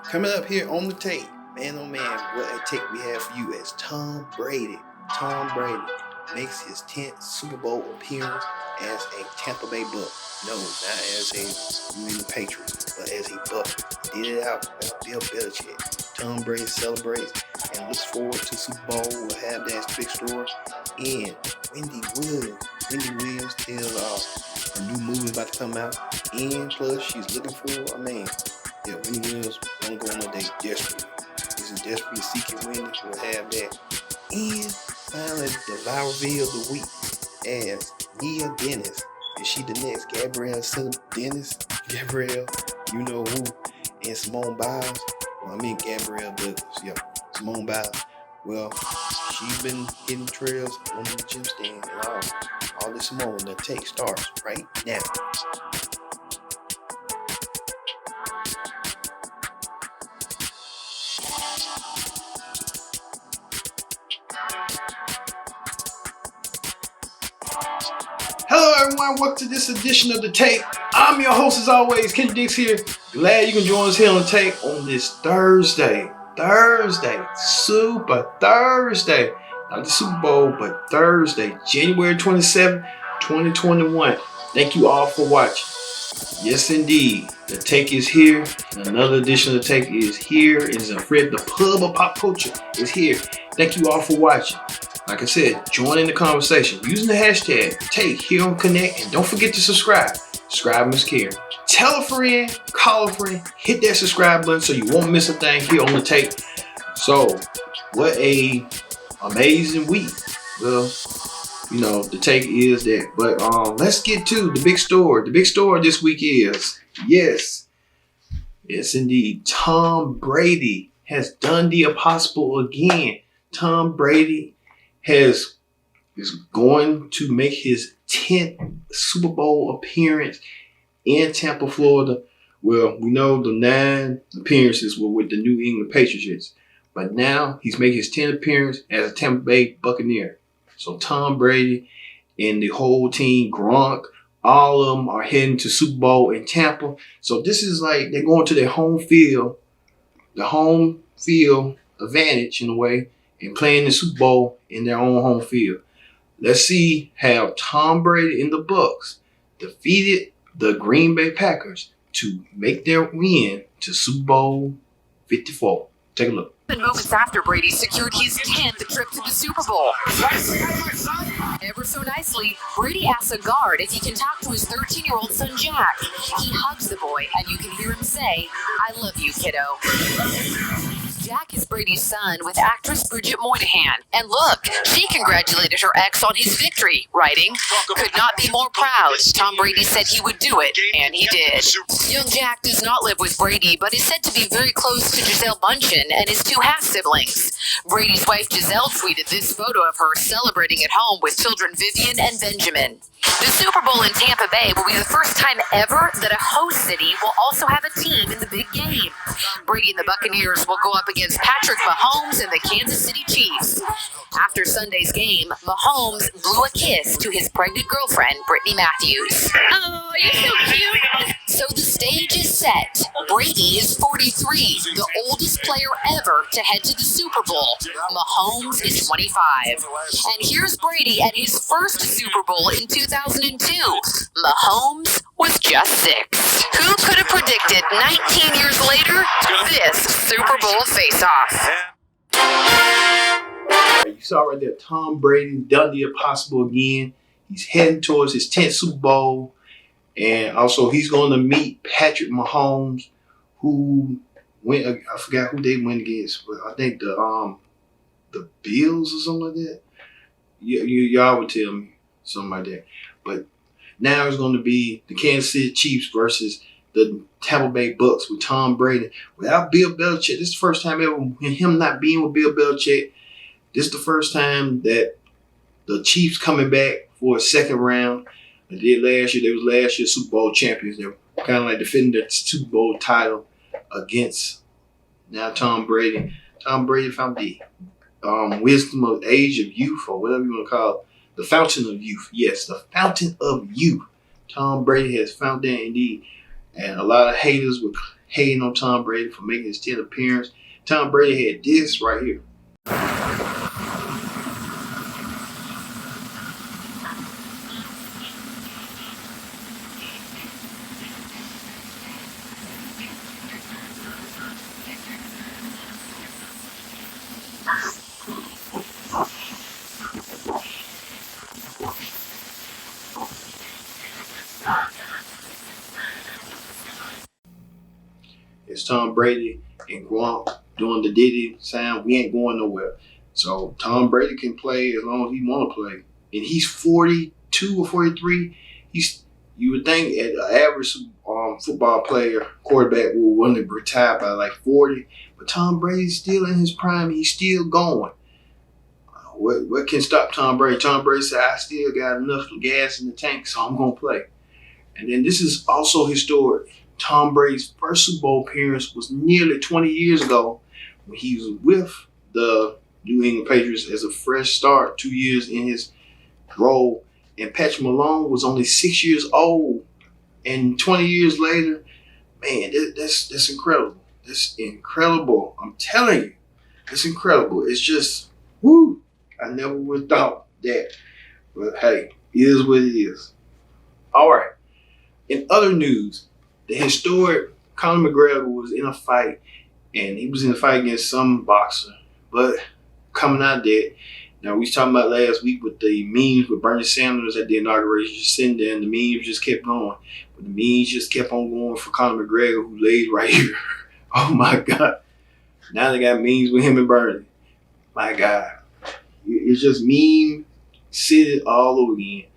Coming up here on the tape, man oh man, what a take we have for you as Tom Brady. Tom Brady makes his 10th Super Bowl appearance as a Tampa Bay Buck. No, not as a New England Patriots, but as a Buck. He did it out as Bill Belichick. Tom Brady celebrates and looks forward to Super Bowl. We'll have that big story. And Wendy Williams tells a new movie about to come out. And plus, she's looking for a man. Yeah, Wendy Williams won't go on a date desperately. This is desperately seeking Wendy. We'll have that. And finally, the viral video of the week as Nia Dennis. Is she the next Gabrielle Dennis? Gabrielle, you know who? And Simone Biles. Well, I mean Gabrielle Douglas. Yeah, Simone Biles. Well, she's been hitting trails on the gym stand and all this Simone. The take starts right now. Hello everyone, welcome to this edition of The Take. I'm your host as always, Kenny Dix here. Glad you can join us here on The Take on this Thursday, Super Thursday. Not the Super Bowl, but Thursday, January 27th, 2021. Thank you all for watching. Yes indeed, The Take is here. Another edition of The Take is here. It is a Fred, the pub of pop culture is here. Thank you all for watching. Like I said, join in the conversation using the hashtag Take here on Connect, and don't forget to subscribe. Subscribe is caring. Tell a friend, call a friend, hit that subscribe button so you won't miss a thing here on The Take. So, what a amazing week. Well, you know, The Take is that. But let's get to the big story. The big story this week is, yes indeed, Tom Brady has done the impossible again. Tom Brady is going to make his 10th Super Bowl appearance in Tampa, Florida. Well, we know the 9 appearances were with the New England Patriots, but now he's making his 10th appearance as a Tampa Bay Buccaneer. So Tom Brady and the whole team, Gronk, all of them are heading to Super Bowl in Tampa. So this is like they're going to their home field, the home field advantage in a way, and playing the Super Bowl in their own home field. Let's see how Tom Brady and the Bucs defeated the Green Bay Packers to make their win to Super Bowl 54. Take a look. Moments after Brady secured his 10th trip to the Super Bowl. Ever so nicely, Brady asks a guard if he can talk to his 13-year-old son Jack. He hugs the boy, and you can hear him say, "I love you, kiddo." Jack is Brady's son with actress Bridget Moynihan. And look, she congratulated her ex on his victory, writing, "Could not be more proud. Tom Brady said he would do it, and he did." Young Jack does not live with Brady, but is said to be very close to Gisele Bundchen and his 2 half-siblings. Brady's wife Gisele tweeted this photo of her celebrating at home with children Vivian and Benjamin. The Super Bowl in Tampa Bay will be the first time ever that a host city will also have a team in the big game. Brady and the Buccaneers will go up against Patrick Mahomes and the Kansas City Chiefs. After Sunday's game, Mahomes blew a kiss to his pregnant girlfriend, Brittany Matthews. Oh, you're so cute. So the stage is set. Brady is 43, the oldest player ever to head to the Super Bowl. Mahomes is 25. And here's Brady at his first Super Bowl in 2002. Mahomes was just 6. Who could have predicted 19 years later this Super Bowl face-off? You saw right there, Tom Brady done the impossible again. He's heading towards his 10th Super Bowl. And also he's going to meet Patrick Mahomes, who went, I forgot who they went against, but I think the Bills or something like that. Y'all would tell me something like that. But now it's going to be the Kansas City Chiefs versus the Tampa Bay Bucks with Tom Brady. Without Bill Belichick, this is the first time ever, him not being with Bill Belichick, this is the first time that the Chiefs coming back for a second round. They did last year. They was last year's Super Bowl champions. They were kind of like defending the Super Bowl title against now Tom Brady. Tom Brady found the wisdom of age of youth, or whatever you want to call it. The fountain of youth. Yes, the fountain of youth. Tom Brady has found that indeed. And a lot of haters were hating on Tom Brady for making his 10th appearance. Tom Brady had this right here. It's Tom Brady and Gronk doing the Diddy sound. We ain't going nowhere. So Tom Brady can play as long as he want to play. And he's 42 or 43. You would think an average football player, quarterback, will want to retire by like 40. But Tom Brady's still in his prime. He's still going. What can stop Tom Brady? Tom Brady said, I still got enough gas in the tank, so I'm going to play. And then this is also historic. Tom Brady's first Super Bowl appearance was nearly 20 years ago when he was with the New England Patriots as a fresh start, 2 years in his role. And Patrick Malone was only 6 years old. And 20 years later, man, that's incredible. That's incredible. I'm telling you, it's incredible. It's just, woo. I never would have thought that. But hey, it is what it is. All right. In other news, the historic Conor McGregor was in a fight, and he was in a fight against some boxer. But coming out of that, now we was talking about last week with the memes with Bernie Sanders at the inauguration, just sitting there, and the memes just kept going. But the memes just kept on going for Conor McGregor, who lays right here. Oh my God. Now they got memes with him and Bernie. My God. It's just meme city all over again.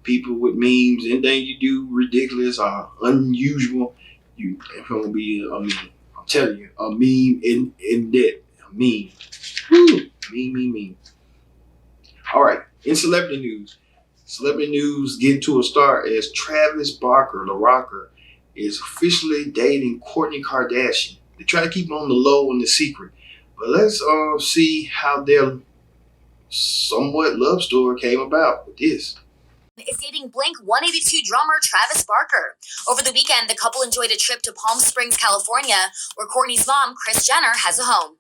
People with memes, anything you do ridiculous or unusual, it's going to be a meme. I'm telling you, a meme in that. A meme. Woo. Meme. All right, in celebrity news. Celebrity news getting to a start as Travis Barker, the rocker, is officially dating Kourtney Kardashian. They try to keep it on the low and the secret. But let's see how their somewhat love story came about with this. Is dating Blink-182 drummer Travis Barker. Over the weekend, the couple enjoyed a trip to Palm Springs, California, where Kourtney's mom, Kris Jenner, has a home.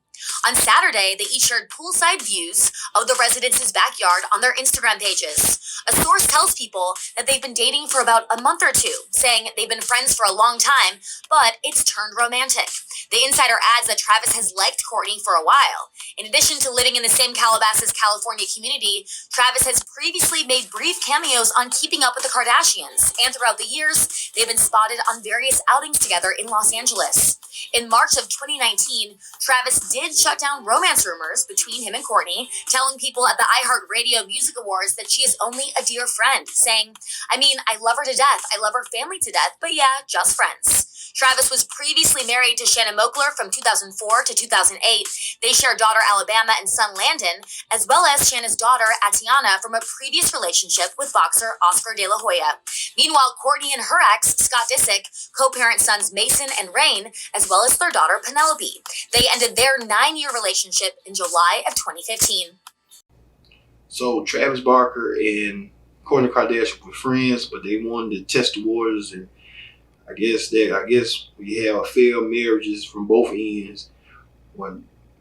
On Saturday, they each shared poolside views of the residence's backyard on their Instagram pages. A source tells people that they've been dating for about a month or two, saying they've been friends for a long time, but it's turned romantic. The insider adds that Travis has liked Kourtney for a while. In addition to living in the same Calabasas, California community, Travis has previously made brief cameos on Keeping Up with the Kardashians, and throughout the years, they've been spotted on various outings together in Los Angeles. In March of 2019, Travis did shut down romance rumors between him and Kourtney, telling people at the iHeartRadio Music Awards that she is only a dear friend, saying, I love her to death. I love her family to death, but yeah, just friends. Travis was previously married to Shannon Moakler from 2004 to 2008. They share daughter Alabama and son Landon, as well as Shannon's daughter Atiana from a previous relationship with boxer Oscar De La Hoya. Meanwhile, Kourtney and her ex, Scott Disick, co-parent sons Mason and Rain, as well as their daughter Penelope. They ended their 9-year relationship in July of 2015. So Travis Barker and Kourtney Kardashian were friends, but they wanted to test the waters, and I guess we have failed marriages from both ends.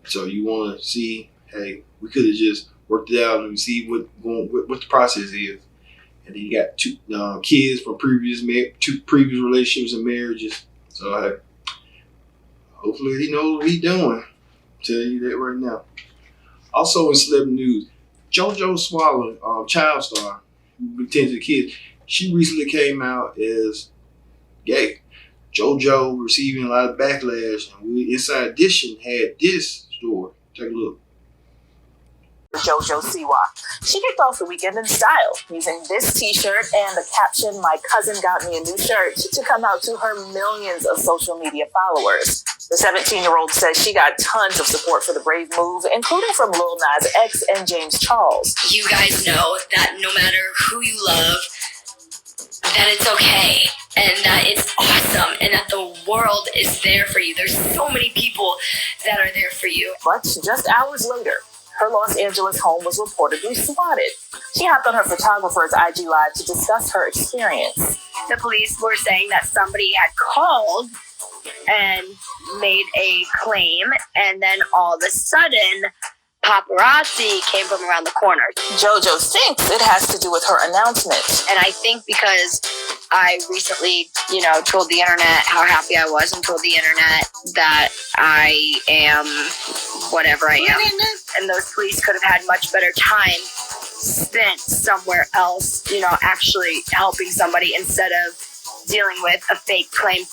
So you want to see, hey, we could have just worked it out and see what the process is. And then you got two kids from two previous relationships and marriages. So hey, hopefully he knows what he's doing. I'm telling you that right now. Also in celebrity news, JoJo Siwa, child star who attends the kids, she recently came out as gay. JoJo receiving a lot of backlash, and we Inside Edition had this story. Take a look. JoJo Siwa. She kicked off the weekend in style, using this t-shirt and the caption, "My cousin got me a new shirt," to come out to her millions of social media followers. The 17-year-old says she got tons of support for the brave move, including from Lil Nas X and James Charles. You guys know that no matter who you love, that it's okay and that it's awesome and that the world is there for you. There's so many people that are there for you. But just hours later, her Los Angeles home was reportedly swatted. She hopped on her photographer's IG Live to discuss her experience. The police were saying that somebody had called and made a claim, and then all of a sudden, paparazzi came from around the corner. JoJo thinks it has to do with her announcement. And I think because I recently, told the internet how happy I was and told the internet that I am whatever I am. And those police could have had much better time spent somewhere else, actually helping somebody instead of dealing with a fake claim.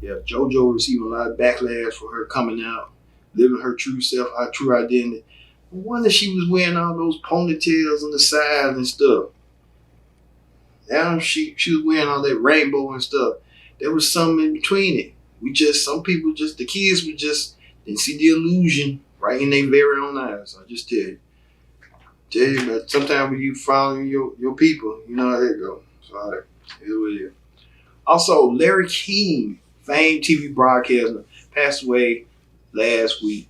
Yeah, JoJo received a lot of backlash for her coming out, living her true self, her true identity. No wonder she was wearing all those ponytails on the sides and stuff. Now she was wearing all that rainbow and stuff. There was something in between it. Some people the kids didn't see the illusion right in their very own eyes. I just tell you, but sometimes when you follow your people, you know how that go. So it is what it is. Also, Larry King, famed TV broadcaster, passed away last week.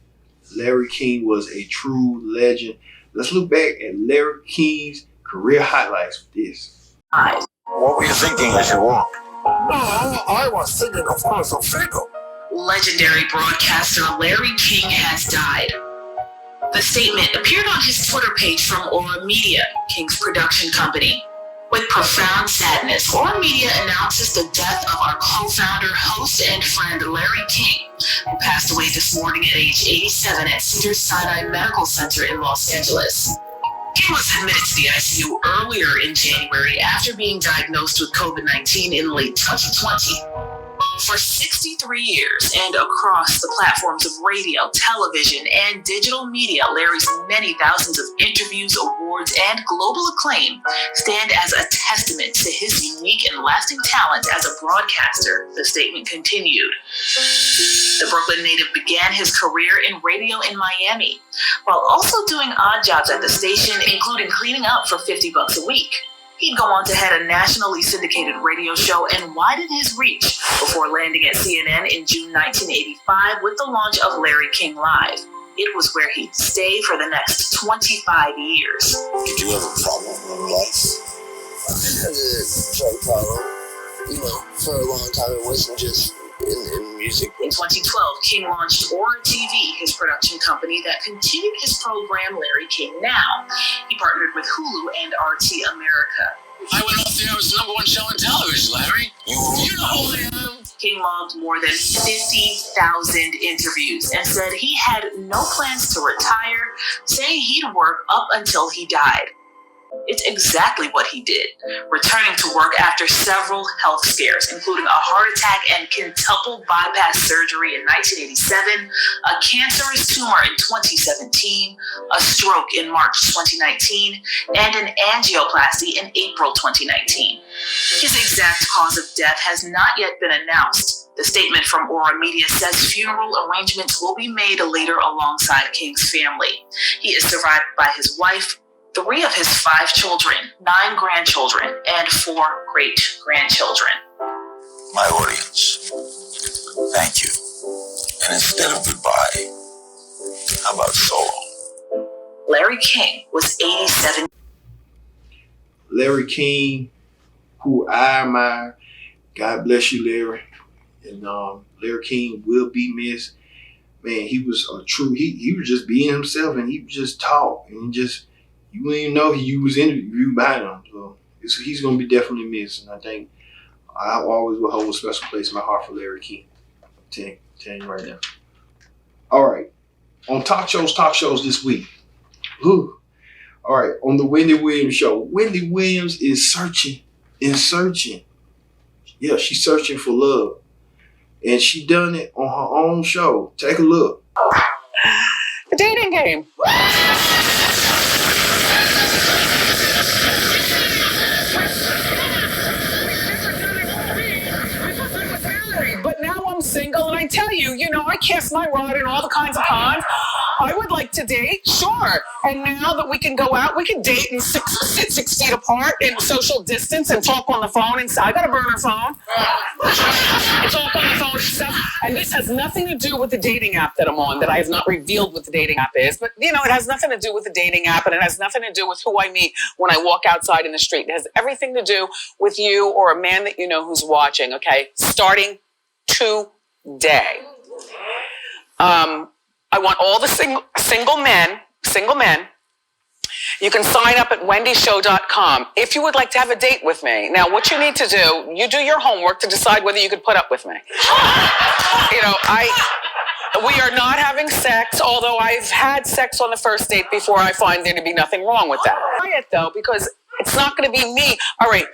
Larry King was a true legend. Let's look back at Larry King's career highlights with this. What were you thinking as you walked? No, I was thinking of Martha Fickle. Legendary broadcaster Larry King has died. The statement appeared on his Twitter page from Aura Media, King's production company. With profound sadness, Aura Media announces the death of our co-founder, host, and friend Larry King, who passed away this morning at age 87 at Cedars-Sinai Medical Center in Los Angeles. King was admitted to the ICU earlier in January after being diagnosed with COVID-19 in late 2020. For 63 years and across the platforms of radio, television, and digital media, Larry's many thousands of interviews, awards, and global acclaim stand as a testament to his unique and lasting talent as a broadcaster, the statement continued. The Brooklyn native began his career in radio in Miami, while also doing odd jobs at the station, including cleaning up for $50 a week. He'd go on to head a nationally syndicated radio show and widen his reach before landing at CNN in June 1985 with the launch of Larry King Live. It was where he'd stay for the next 25 years. Did you have a problem in life? I had a drug problem, for a long time. It wasn't just in music. In 2012, King launched Aura TV, his production company that continued his program Larry King Now. He partnered with Hulu and RT America. I went off there, I was the #1 show on television, Larry. You know who I am. King logged more than 50,000 interviews and said he had no plans to retire, saying he'd work up until he died. It's exactly what he did, returning to work after several health scares, including a heart attack and quintuple bypass surgery in 1987, a cancerous tumor in 2017, a stroke in March 2019, and an angioplasty in April 2019. His exact cause of death has not yet been announced. The statement from Aura Media says funeral arrangements will be made later alongside King's family. He is survived by his wife, 3 of his 5 children, 9 grandchildren, and 4 great-grandchildren. My audience, thank you. And instead of goodbye, how about so long? Larry King was 87. Larry King, who I admire. God bless you, Larry. And Larry King will be missed. Man, he was a true, he was just being himself, and he would just talk, and you wouldn't even know he was interviewed by him. So he's going to be definitely missed. And I think I always will hold a special place in my heart for Larry King. I'm telling you right now. All right. On talk shows this week. Whew. All right. On the Wendy Williams show. Wendy Williams is searching. Yeah, she's searching for love. And she done it on her own show. Take a look. The dating game. But now I'm single, and I tell you, I cast my rod in all the kinds of ponds. I would like to date, sure. And now that we can go out, we can date and sit 6 feet apart and social distance and talk on the phone. And I got a burner phone. And talk on the phone and stuff. And this has nothing to do with the dating app that I'm on, that I have not revealed what the dating app is. But, it has nothing to do with the dating app, and it has nothing to do with who I meet when I walk outside in the street. It has everything to do with you or a man that you know who's watching, okay? Starting tomorrow. day. I want all the single men. You can sign up at wendyshow.com if you would like to have a date with me. Now, what you need to do, you do your homework to decide whether you could put up with me. We are not having sex, although I've had sex on the first date before. I find there to be nothing wrong with that. Try it though, because it's not going to be me. All right.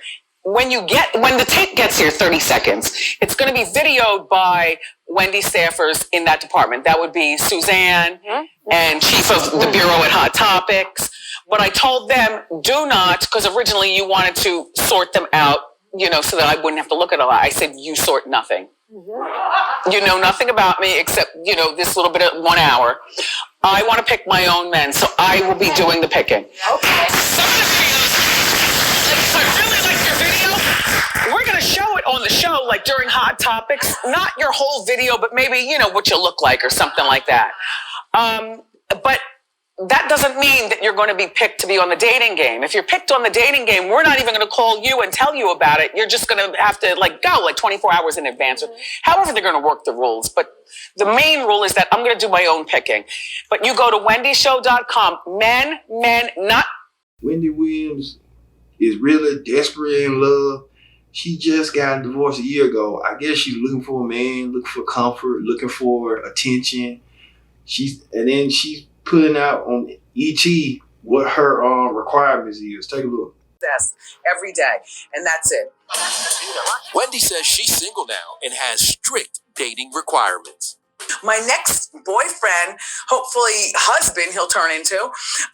When the tape gets here, 30 seconds, it's going to be videoed by Wendy staffers in that department. That would be Suzanne and chief of the bureau at Hot Topics. But I told them, do not, because originally you wanted to sort them out, so that I wouldn't have to look at a lot. I said, you sort nothing. You know nothing about me except, this little bit of 1 hour. I want to pick my own men, so I will be doing the picking. Okay. Some of the videos, I really like your video. We're going to show it on the show, like during Hot Topics. Not your whole video, but maybe, what you look like or something like that. But that doesn't mean that you're going to be picked to be on the dating game. If you're picked on the dating game, we're not even going to call you and tell you about it. You're just going to have to go 24 hours in advance. However they're going to work the rules. But the main rule is that I'm going to do my own picking. But you go to wendyshow.com. Men, not... Wendy Williams is really desperate in love. She just got divorced a year ago. I guess she's looking for a man, looking for comfort, looking for attention. She's putting out on ET what her requirements is. Take a look. Every day, and that's it. Wendy says she's single now and has strict dating requirements. My next boyfriend, hopefully husband he'll turn into,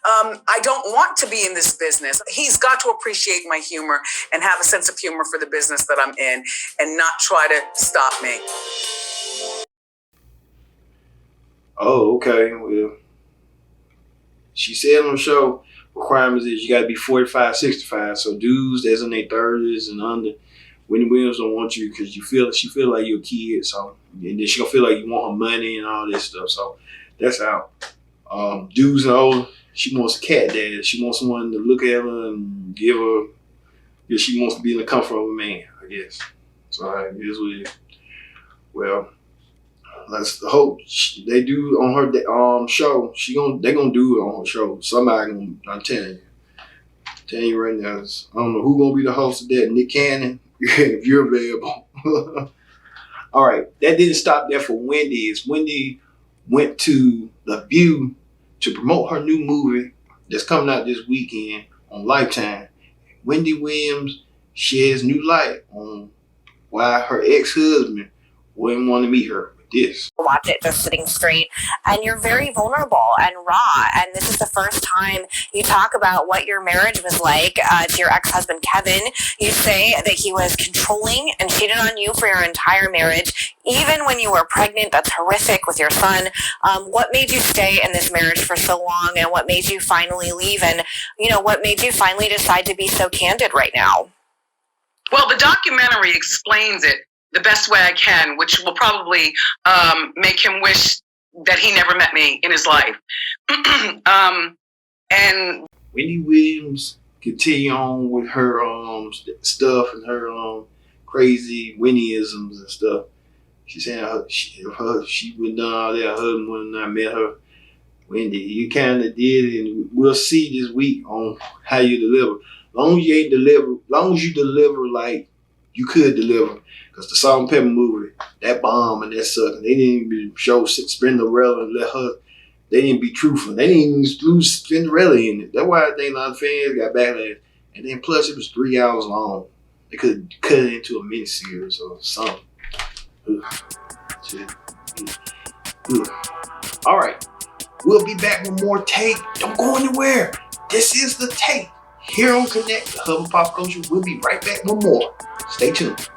I don't want to be in this business. He's got to appreciate my humor and have a sense of humor for the business that I'm in and not try to stop me. Oh, okay. Well, she said on the show, requirements is you got to be 45, 65. So dudes that's in their 30s and under, Wendy Williams don't want you because she feel like you're a kid. So, and then she gonna feel like you want her money and all this stuff. So that's out. Dudes and old, she wants a cat dad. She wants someone to look at her and give her. Yeah, she wants to be in the comfort of a man, I guess. So it is what it is. Well, let's hope they do on her show. They gonna do it on her show. Somebody gonna. I'm telling you right now. I don't know who gonna be the host of that. Nick Cannon, if you're available. All right, that didn't stop there for Wendy. Wendy went to The View to promote her new movie that's coming out this weekend on Lifetime. Wendy Williams sheds new light on why her ex-husband wouldn't want to meet her. This. Watch it just sitting straight, and you're very vulnerable and raw, and this is the first time you talk about what your marriage was like to your ex-husband Kevin. You say that he was controlling and cheated on you for your entire marriage, even when you were pregnant. That's horrific with your son. What made you stay in this marriage for so long, and what made you finally leave, and what made you finally decide to be so candid right now? Well, the documentary explains it the best way I can, which will probably make him wish that he never met me in his life. And Wendy Williams continue on with her stuff and her crazy Winnieisms and stuff. She's saying she would done all that. Her husband would not met her. Wendy, you kind of did, and we'll see this week on how you deliver. Long as you deliver like you could deliver. Because the Salt and Pepper movie, that bomb and that sucker, they didn't even show Cinderella and let her, they didn't be truthful. They didn't even lose Cinderella in it. That's why I think a lot of fans got backlash. And then plus it was 3 hours long. They could cut it into a miniseries or something. All right. We'll be back with more Take. Don't go anywhere. This is The Take. Here on Connect, the hub of pop culture. We'll be right back with more. Stay tuned.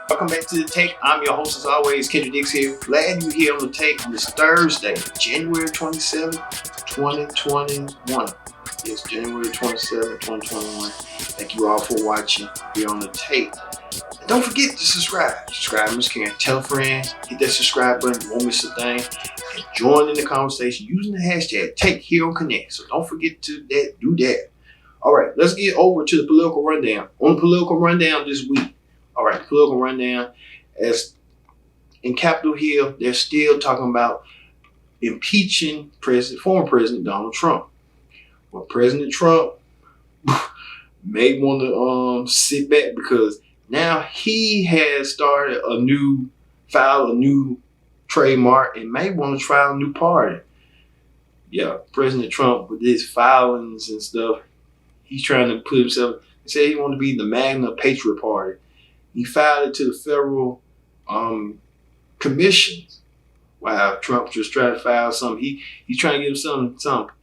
Welcome back to The Take. I'm your host as always, Kendrick Dix here. Glad you're here on The Take on this Thursday, January 27th, 2021. Yes, January 27th, 2021. Thank you all for watching here on The Take. And don't forget to subscribe. Subscribers can tell a friend, hit that subscribe button, you won't miss a thing. And join in the conversation using the hashtag Take Here on Connect. So don't forget to do that. All right, let's get over to the political rundown. On the political rundown this week. All right, political rundown. As in Capitol Hill, they're still talking about impeaching former President Donald Trump. Well, President Trump may want to sit back because now he has started filed a new trademark and may want to try a new party. Yeah, President Trump with his filings and stuff, he's trying to put himself, he said he wanted to be the Magna Patriot Party. He filed it to the federal commissions. Wow, Trump just trying to file something. He's trying to give him something.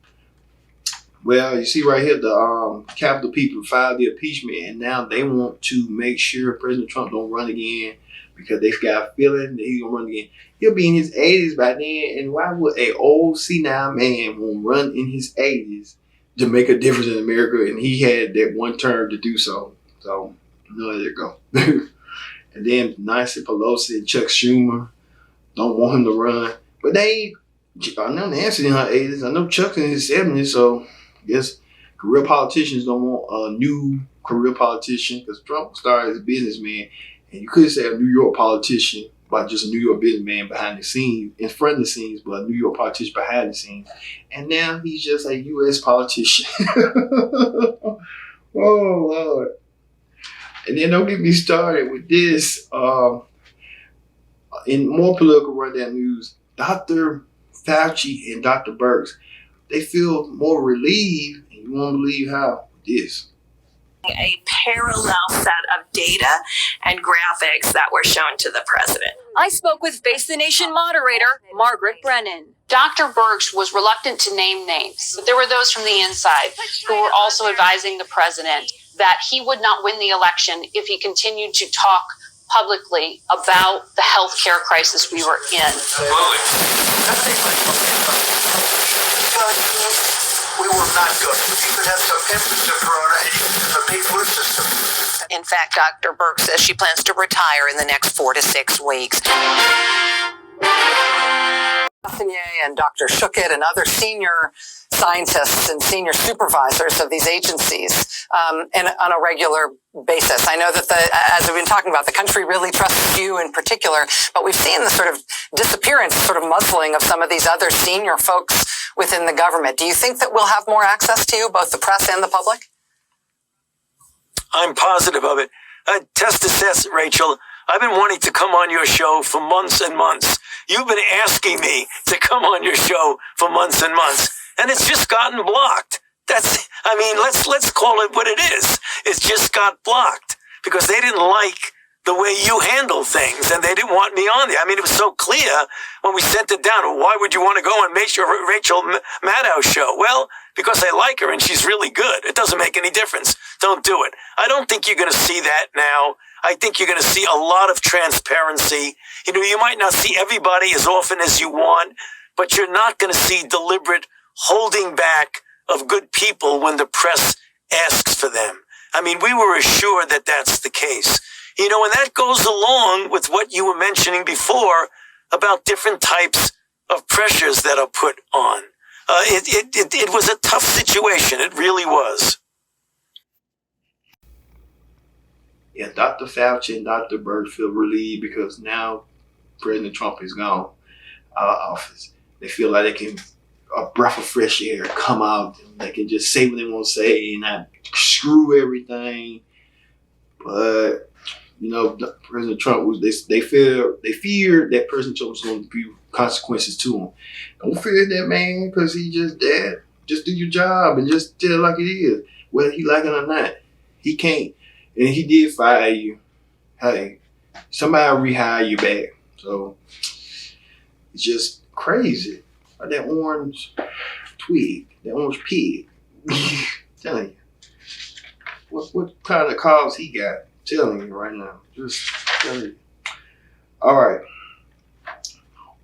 Well, you see right here, the Capitol people filed the impeachment, and now they want to make sure President Trump don't run again because they've got a feeling that he's going to run again. He'll be in his 80s by then, and why would an old senile man want to run in his 80s to make a difference in America? And he had that one term to do so. So, there you go. And then Nancy Pelosi and Chuck Schumer don't want him to run. But I know Nancy in her 80s. I know Chuck in his 70s. So I guess career politicians don't want a new career politician because Trump started as a businessman. And you could say a New York politician, but just a New York businessman behind the scenes, in front of the scenes, but a New York politician behind the scenes. And now he's just a U.S. politician. Oh, Lord. And then don't get me started with this. In more political rundown news, Dr. Fauci and Dr. Birx, they feel more relieved, and you won't believe how, this. A parallel set of data and graphics that were shown to the president. I spoke with Face the Nation moderator Margaret Brennan. Dr. Birx was reluctant to name names, but there were those from the inside who were also advising the president that he would not win the election if he continued to talk publicly about the healthcare crisis we were in. We will not go. You could have some infants of corona and you could have a big flu system. In fact, Dr. Birx says she plans to retire in the next 4 to 6 weeks. And Dr. Schuchat and other senior scientists and senior supervisors of these agencies and on a regular basis. I know that, as we've been talking about, the country really trusts you in particular, but we've seen the sort of disappearance, sort of muzzling of some of these other senior folks within the government. Do you think that we'll have more access to you, both the press and the public? I'm positive of it. Test assess, Rachel. I've been wanting to come on your show for months and months. You've been asking me to come on your show for months and months, and it's just gotten blocked. Let's call it what it is. It's just got blocked because they didn't like the way you handle things, and they didn't want me on there. I mean, it was so clear when we sent it down. Why would you want to go and make sure Rachel Maddow's show? Well, because I like her and she's really good. It doesn't make any difference. Don't do it. I don't think you're going to see that now. I think you're going to see a lot of transparency. You might not see everybody as often as you want, but you're not going to see deliberate holding back of good people when the press asks for them. I mean, we were assured that that's the case. And that goes along with what you were mentioning before about different types of pressures that are put on. It was a tough situation. It really was. Yeah, Dr. Fauci and Dr. Birx feel relieved because now President Trump is gone out of office. They feel like they can, a breath of fresh air, come out and they can just say what they want to say and not screw everything. But President Trump they feared that President Trump was going to be consequences to him. Don't fear that man because he just dead. Just do your job and just tell it like it is, whether he like it or not. He can't. And he did fire you. Hey, somebody rehire you back. So it's just crazy. Like that orange twig, that orange pig. Telling you. What kind of cause he got? Telling you right now. Just telling you. All right.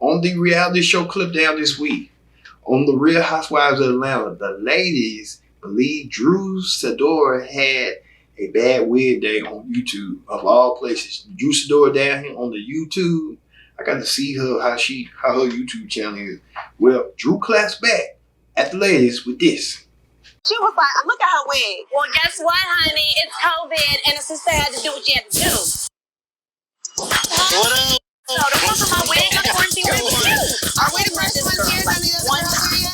On the reality show clip down this week, on the Real Housewives of Atlanta, the ladies believe Drew Sidora had a bad wig day on YouTube, of all places. Drew Sidora down here on the YouTube. I got to see her, how her YouTube channel is. Well, Drew claps back at the ladies with this. She was like, look at her wig. Well, guess what, honey? It's COVID, and the sister had to do what she had to do. What up? So the front of my wig, I'm quarantine ready to do. Are we the first ones here?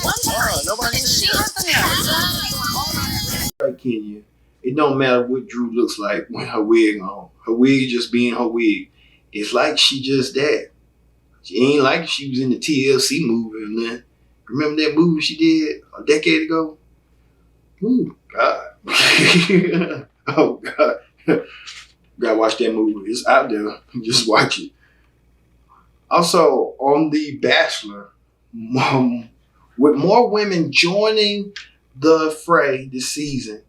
One time. Nobody And she was the next. Right, Kenya. It don't matter what Drew looks like when her wig on. Her wig just being her wig. It's like she just that. She ain't like she was in the TLC movie or nothing. Remember that movie she did a decade ago? Ooh, God. Oh, God. Gotta watch that movie. It's out there. Just watch it. Also, on The Bachelor, with more women joining the fray this season,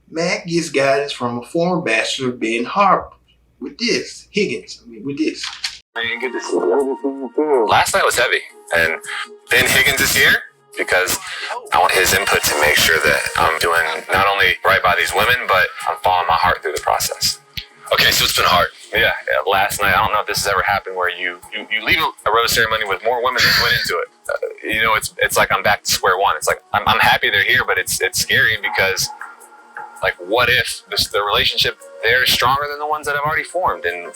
Matt gets guidance from a former bachelor, Ben Harper, with this. With this. Good to see you. Last night was heavy, and Ben Higgins is here because I want his input to make sure that I'm doing not only right by these women, but I'm following my heart through the process. Okay, so it's been hard. Yeah, last night, I don't know if this has ever happened where you leave a rose ceremony with more women than went into it. It's like I'm back to square one. It's like I'm happy they're here, but it's scary because, like, what if the relationship there is stronger than the ones that I've already formed, and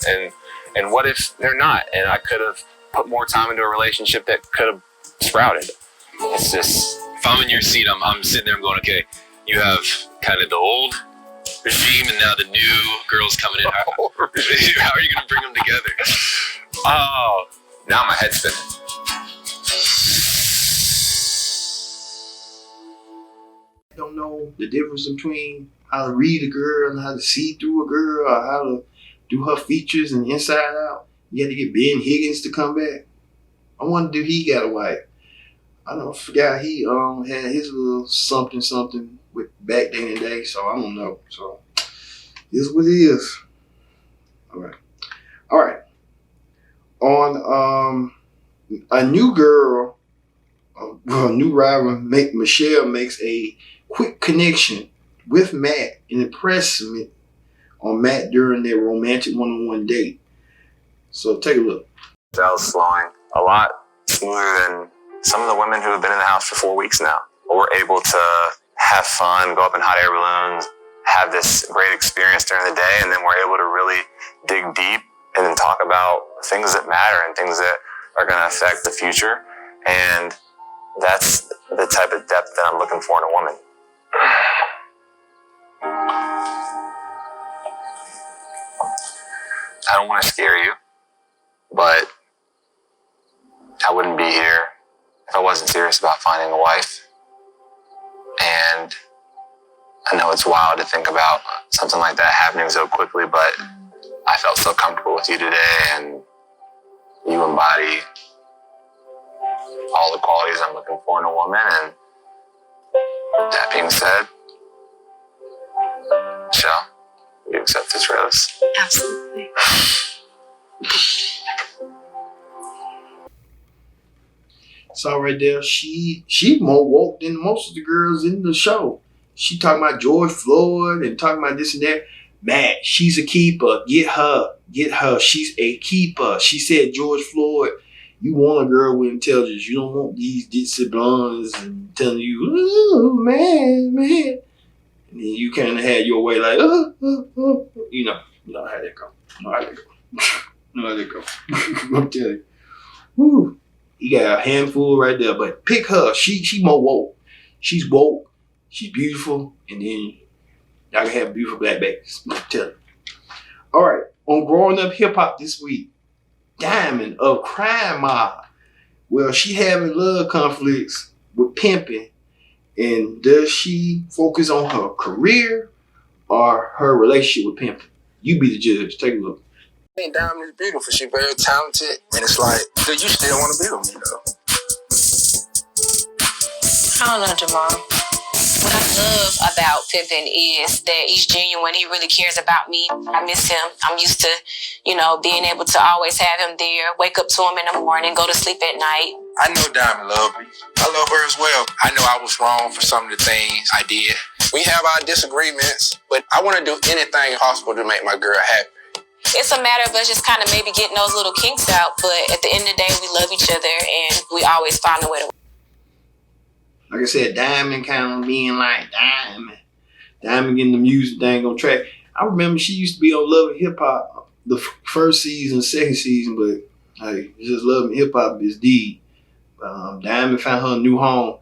what if they're not? And I could have put more time into a relationship that could have sprouted. It's just, if I'm in your seat, I'm sitting there, I'm going, okay, you have kind of the old regime and now the new girls coming in. How are you going to bring them together? Oh, now my head's spinning. Don't know the difference between how to read a girl and how to see through a girl, or how to do her features and inside out. You had to get Ben Higgins to come back. I wonder if he got a wife. I forgot he had his little something with back then and day, so I don't know. So this is what it is. All right. On a new girl, a new rival, Michelle makes a quick connection with Matt and impressment on Matt during their romantic one-on-one date. So take a look. Michelle's flowing a lot smoother than some of the women who have been in the house for 4 weeks now. We're able to have fun, go up in hot air balloons, have this great experience during the day, and then we're able to really dig deep and then talk about things that matter and things that are going to affect the future. And that's the type of depth that I'm looking for in a woman. I don't want to scare you, but I wouldn't be here if I wasn't serious about finding a wife. And I know it's wild to think about something like that happening so quickly, but I felt so comfortable with you today, and you embody all the qualities I'm looking for in a woman. And that being said, Michelle, you accept this rose? Absolutely. So right there, she more woke than most of the girls in the show. She talking about George Floyd and talking about this and that. Matt, she's a keeper. Get her. She's a keeper. She said, George Floyd, you want a girl with intelligence. You don't want these ditzy blondes and telling you, oh, man. And then you kind of had your way like, you know how that go. I'm telling you. Whew. You got a handful right there, but pick her. She more woke. She's woke. She's beautiful, and then y'all can have beautiful black babies. I'm telling you. All right, on Growing Up Hip Hop this week, Diamond of Crime Mob. Well, she having love conflicts with Pimpin', and does she focus on her career or her relationship with Pimpin'? You be the judge. Take a look. I think Diamond is beautiful. She's very talented, and it's like, dude, you still want to be with me, though. I don't know, Jamal. What I love about Pippin is that he's genuine. He really cares about me. I miss him. I'm used to, being able to always have him there, wake up to him in the morning, go to sleep at night. I know Diamond loved me. I love her as well. I know I was wrong for some of the things I did. We have our disagreements, but I want to do anything possible to make my girl happy. It's a matter of us just kind of maybe getting those little kinks out, but at the end of the day, we love each other and we always find a way to. Like I said, Diamond kind of being like Diamond getting the music thing on track. I remember she used to be on Love and Hip Hop the first season, second season, but hey, just Love and Hip Hop is deed. Diamond found her a new home.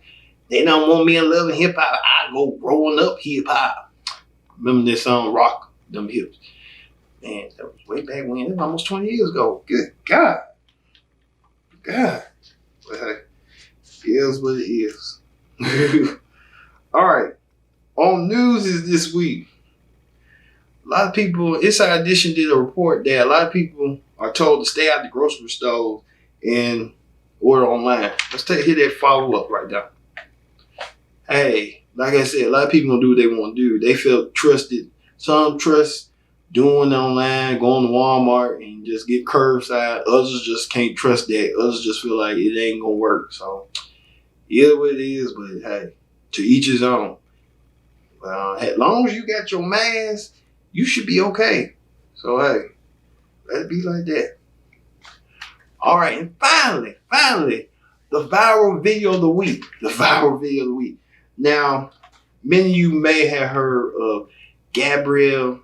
They don't want me in Love and Hip Hop. I go growing up hip hop. Remember this song, Rock Them Hips? Man, that was way back when. That was almost 20 years ago. Good God. But hey, it is what it is. All right. On news is this week. A lot of people, Inside Edition did a report that a lot of people are told to stay out the grocery stores and order online. Let's hear that follow up right now. Hey, like I said, a lot of people don't do what they want to do. They feel trusted. Some trust doing online, going to Walmart and just get curbside. Others just can't trust that. Others just feel like it ain't gonna work. So, yeah, what it is, but hey, to each his own. As long as you got your mask, you should be okay. So, hey, let it be like that. All right, and finally, the viral video of the week. Now, many of you may have heard of Gabrielle,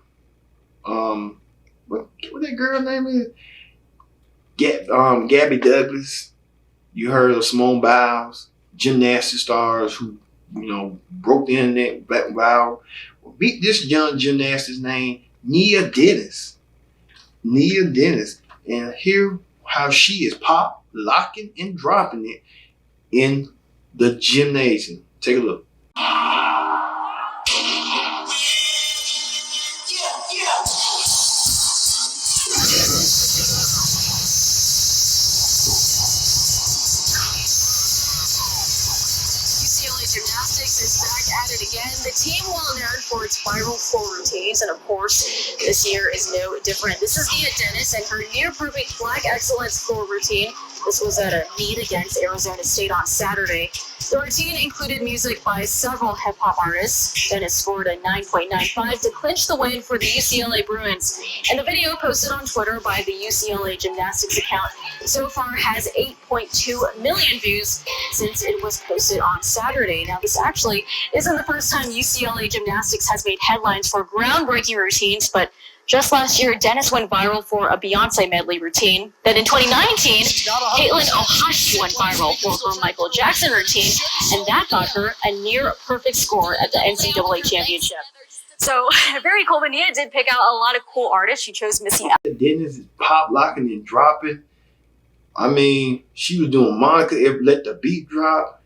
what that girl's name is? Gabby Douglas. You heard of Simone Biles, gymnastics stars who, broke the internet back viral. Meet this young gymnast's name, Nia Dennis. And hear how she is pop, locking, and dropping it in the gymnasium. Take a look. Gymnastics is back at it again. The team well known for its viral floor routines, and of course, this year is no different. This is Nia Dennis and her near-perfect flag excellence floor routine. This was at a meet against Arizona State on Saturday. The routine included music by several hip-hop artists. Dennis scored a 9.95 to clinch the win for the UCLA Bruins. And the video posted on Twitter by the UCLA Gymnastics account so far has 8.2 million views since it was posted on Saturday. Now, this actually isn't the first time UCLA Gymnastics has made headlines for groundbreaking routines, but just last year, Dennis went viral for a Beyonce medley routine. Then in 2019, Caitlin Ohashi went viral for her Michael Jackson routine, and that got her a near-perfect score at the NCAA championship. So, very cool. But Nia did pick out a lot of cool artists. She chose Missy. Dennis is pop, locking, and dropping. I mean, she was doing Monica, let the beat drop.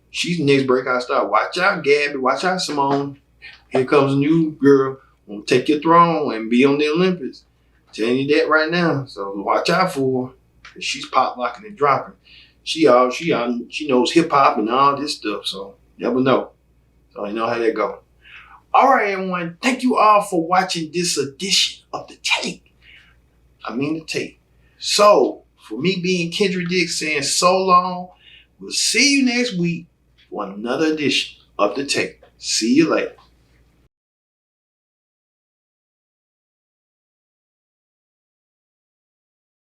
She's the next breakout star. Watch out, Gabby. Watch out, Simone. Here comes a new girl. Won't take your throne and be on the Olympics. Telling you that right now. So watch out for her. She's pop locking and dropping. She knows hip hop and all this stuff. So never know. So you know how that go. All right, everyone. Thank you all for watching this edition of The Take. The Take. So for me being Kendrick Dick saying so long, we'll see you next week for another edition of The Take. See you later.